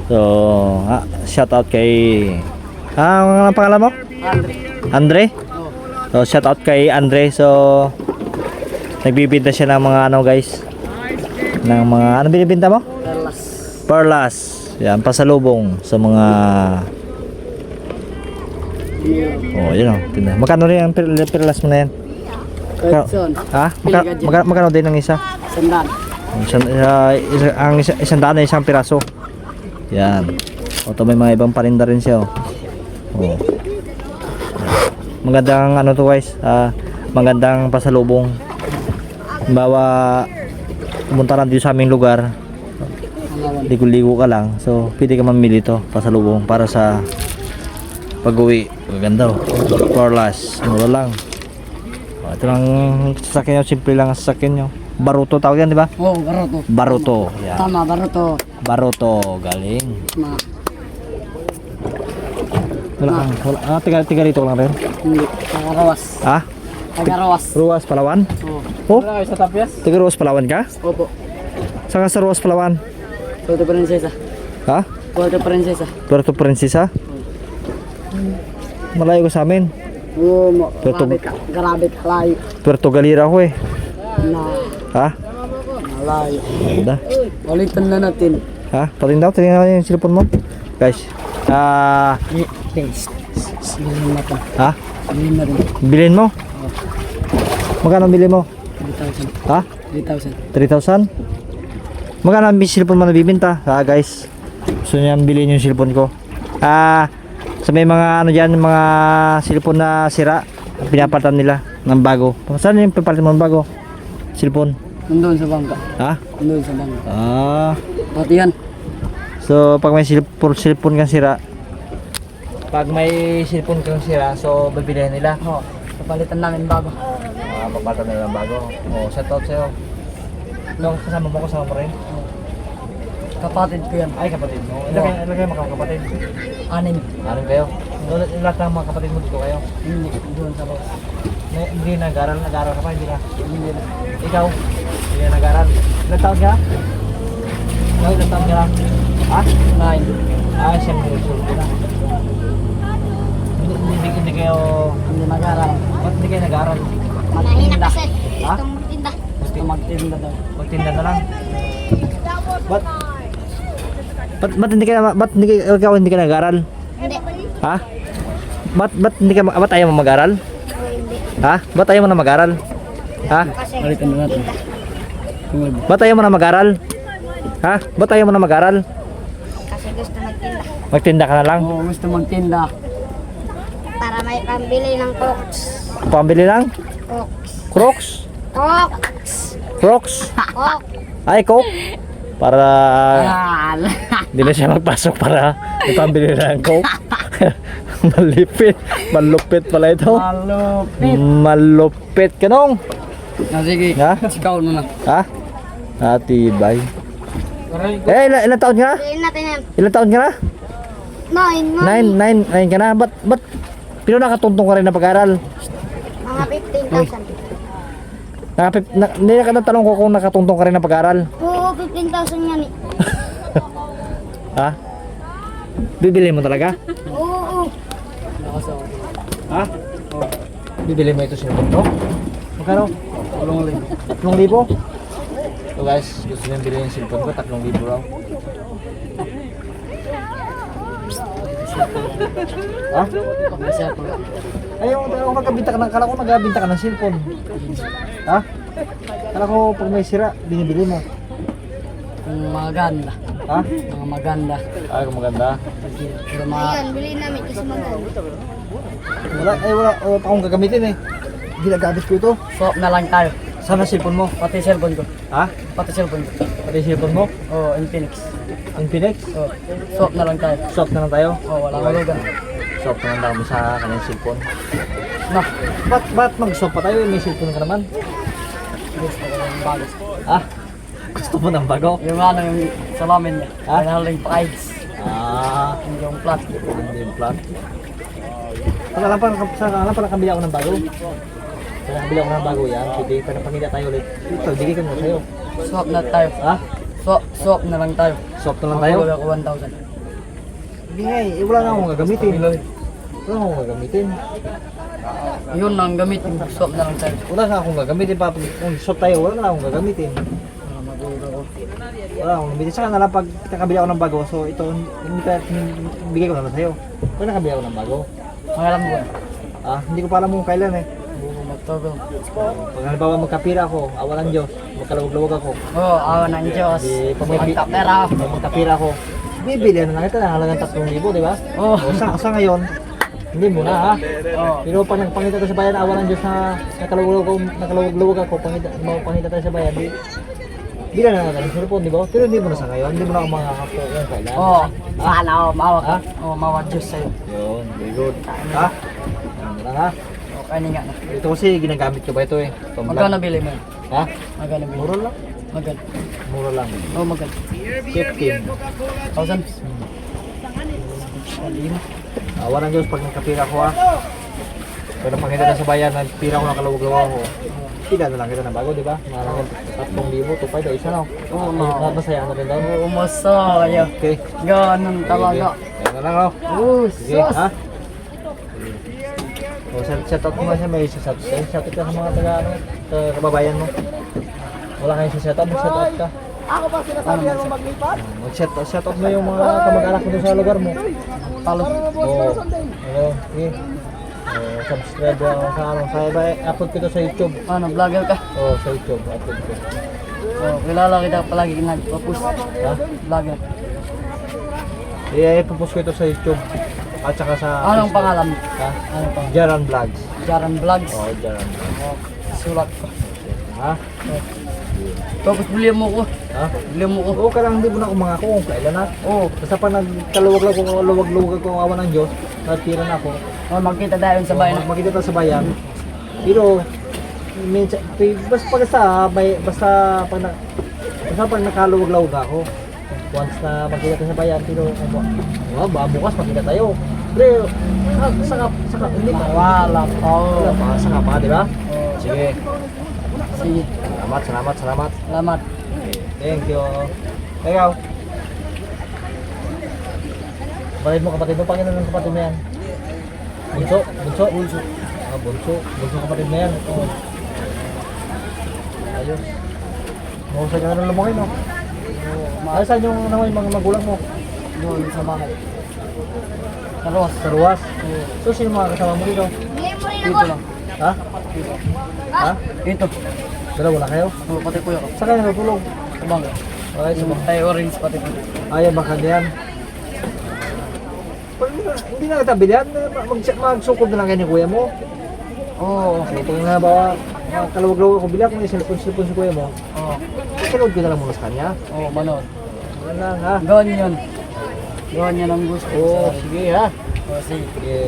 So, shout out kay ano ang pangalan mo? Andre? So, shout out kay Andre. So, nagbibinta siya ng mga ano guys. Ng mga, ano binibinta mo? Perlas. Yan, pasalubong sa mga yun o. Magkano rin ang perlas mo na yan? Magkano din ang isa? Isang daan na isang piraso. Yan. O, ito may mga ibang paninda rin siya o. Magandang ano to guys, magandang pasalubong. Bawa pumunta lang dito sa aming lugar, ligo-ligo ka lang, so pwede ka mamili to pasalubong para sa pag-uwi. Maganda oh, Perlas, mura lang. Ito lang sasakyan nyo, simple lang ang sasakyan nyo. Baruto tawag yan, di ba? Oo, Baruto. Baruto, yan. Tama, Baruto. Baruto, galing. Ma. Wala, tiga rito lang rin. Hindi, Tagarawas. Tagarawas. Ruas, Palawan? Oo. Sa Tapias? Tiga Ruas, Palawan ka? Opo. Saan ka sa Ruas, Palawan? Puerto Princesa. Puerto Princesa. Puerto Princesa? Malayo ko sa amin. Oo, grabe ka layo. Puerto Galera ako eh. Malayo. Ganda. Ulitin na natin. Patin daw, tingnan natin yung cellphone mo. Guys, Bilhin na ito. Bilhin na rin. bilhin mo? Magkano bilhin mo? 3,000. 3,000? Magkano ang cellphone mo nabibinta? Guys, gusto niya bilhin yung cellphone ko. Sa may mga ano dyan, mga cellphone na sira, pinapalitan nila ng bago. Saan yung pinapalitan mo ng bago? Cellphone? Nandun sa bangka. Nandun sa bangka. Pati yan. So pag may cellphone kang sira, so bibilihan nila. Papalitan namin bago. Papalitan nila ng bago. Shout out sa'yo. Kasama mo rin? Kapatid ko yan. Ay, kapatid mo. Ilan kayo mga kapatid? 6. 6 kayo? Lahat ng mga kapatid mo dito kayo? Hindi, doon sa bangka. Hindi nag-aral ka pa? Hindi na? Hindi na. Ikaw? Hindi na nag-aral? Ilan taon ka? Ilan taon ka? 9. Siyempre nagsulti na. Hindi kayo... Hindi nag-aral. Ba't hindi kayo nag-aral? Magtinda. Magtinda. Gusto magtinda daw. Magtinda na lang? Ba't hindi ka nag-aral? Hindi. Ba't ayaw mo mag-aral? Ba't ayaw mo na mag-aral? Kasi Balikan na natin. Ba't ayaw mo na mag-aral? Ba't ayaw mo na mag-aral? kasi gusto magtinda. Magtinda ka na lang? Oo, gusto magtinda. Para may pambili ng Cokes. Pambili lang? Cokes. Crocs? Cokes. Crocs? Coke. Ay, Coke? Para Ala. hindi na siya magpasok para ipambili na ng Coke. Malupit pala ito. Malupit. Malupit kanong. Sige, sikaw mo na. Tibay. Ilan taon ka na? Bilhin natin yan. Ilan taon ka na? 9 ka na? Ba't pero nakatuntong ka rin na pag-aral? Mga 15,000. Hindi na ka natanong ko kung nakatuntong ka rin na pag-aral. Oo, 15,000 yan eh. Bibili mo talaga? Oo. Bibili mo ito cellphone to? Magkano? 3,000? So guys, gusto nyo bilhin yung cellphone ko, 3,000 raw. Ayaw ko magkabinta ka ng, kala ko nagbinta ka ng cellphone. Kala ko pag may sira, binibili mo. Maganda. Mga maganda. Kung maganda. Pero Ayan, bilhin namin kasi maganda. Wala pa akong gagamitin eh. Ginagamit ko ito. swap na lang tayo. Sana cellphone mo? Pati cellphone ko. Pati cellphone ko. Pati cellphone mo? Oo, Infinix. Infinix? Oo. Swap na lang tayo. Swap na lang tayo? Oo, wala hulugan. Swap na lang tayo sa kanyang cellphone. No, Ba't mag-swap pa tayo? May cellphone ka naman. gusto ko ng bago. Gusto mo ng bago? Yung ano, yung salamin niya. Pinahaling price. Yung plat. Hindi yung plan. Saan pala kabila ako ng bago? Saan kabila ako ng bago yan? Pwede pa na pamilya tayo ulit. Ito, bigay ko na sa'yo. Swap na tayo. Swap na lang tayo. Swap na lang tayo? Magkulag ako 1,000. Hindi nga eh, wala nga akong gagamitin. Wala nga akong gagamitin. Yun ang gamitin. Swap na lang tayo. Wala nga akong gagamitin pa. Kung swap tayo, wala nga akong gagamitin. Magkulag ako. Wala akong gagamitin. Saka na lang pag nakabili ako ng bago, so ito, bigay ko na lang sa'yo. Pag nakabili ako ng bago. Mangalam ko. Ah, hindi ko pa alam kung kailan eh. Buko magtogong. Pag halimbawa magkapira ako, awan ng Diyos, magkalawag-lawag ako. Oo, awa ng Diyos. Di, pag Magkapera. Pag magkapira ako, bibili na lang ito na halagang 3,000, di ba? Oo. O sa ngayon, hindi mo na ha. Oo. Pero pag nagpangita tayo sa bayan, awan ng Diyos na nakalawag-lawag ako, pangita tayo sa bayan, bila na natin yung cellphone, di ba? Pero hindi mo na sa ngayon, hindi mo na ako makakapo yung kailan. Oo. Sana ako mawa ka. Ha? Oo, mawa Diyos sa'yo. Yun, very good. Ha? Ano lang ha? Okay na nga na. Ito kasi ginagamit ko ba ito eh? Itong Magkano vlog. bili mo? Ha? Magkano bili? Mura lang. Magkano? Mura lang. Oo, magkano? 15. 1,000? Alin? Awan ng Diyos pag nagkapira ko ha. Pag napakita na sa bayan, nagpira ko ng kalawag-lawag ko. Pila na lang kita na bago, di ba? Maraming 3,000, 2,500, isa na. Oo, no. Masaya na rin daw. Umasaya. Okay. Ganun talaga. Kaya na lang oh. Oo, Sige, sus. ha? O, shout out mo siya, may shout out ka sa mga taga, ano, sa kababayan mo. Wala kayong shout out, mag-shout out ka. Ako ba sinasabihan mo maglipat? Mag-shout out mo yung mga kamag-anak mo doon sa lugar mo. Talo. Oo. Ano, sige. Subscribe sa ano, sa iba, upload ko to sa YouTube. Ano, vlogger ka? Oo, sa YouTube, upload ko. Oo, kilala kita palagi nagpo-post. Ha? Vlogger. I-post ko ito sa YouTube. At saka sa... Anong pangalan mo? Ha? Anong pangalan? Jaran Vlogs. Jaran Vlogs. Oo, Jaran Vlogs. Oo, sulat ko. Ha? Tapos bili mo ko. Ha? Bili mo ko. Oo, kaya lang hindi mo na ako mga kung kailan na. Oo. Basta pag nagkaluwag-luwag ako ang awan ng Diyos, natira na ako. Oh, magkita tayo sa bayan. Makita tayo sa bayan. Pero, minsan, basta pag nakaluwag-luwag ako, once na magkita tayo sa bayan, pero, bukas magkita tayo. Pero, saka, hindi pa. Wala pa. Wala pa, saka pa, di ba? Oo. Sige. Sige. Salamat. Salamat. Thank you. Ikaw. Balid mo kapatid mo, Panginoon ng kapatid mo yan. Bunso. Ah, bunso kapatid mo yan. Oo. Ayos. Mahusay ka na ng lumaki, no? Ay, saan yung naman yung mga magulang mo? Doon sa bahay. Karos. Sa Ruwas. So, sino mga kasama mo dito? Dito lang. Ha? Ha? Ito. Dalawa na kayo? Oh, pati kuya ko. Saan kayo natutulog? Sabang. Okay, so, Tayo orange pati kuya. ayaw baka diyan. Pag hindi na kita bilhan, magsukod na lang kayo ni kuya mo. Oo. So, pag nga ba, kalawag-lawag ako bilhan, kung may cellphone si kuya mo, Oo. sinod ko na lang muna sa kanya. Oo, manood. Wala lang ha. Gawin yun. Gawin yun ang gusto. Oo, sige ha. Oo, sige. Sige.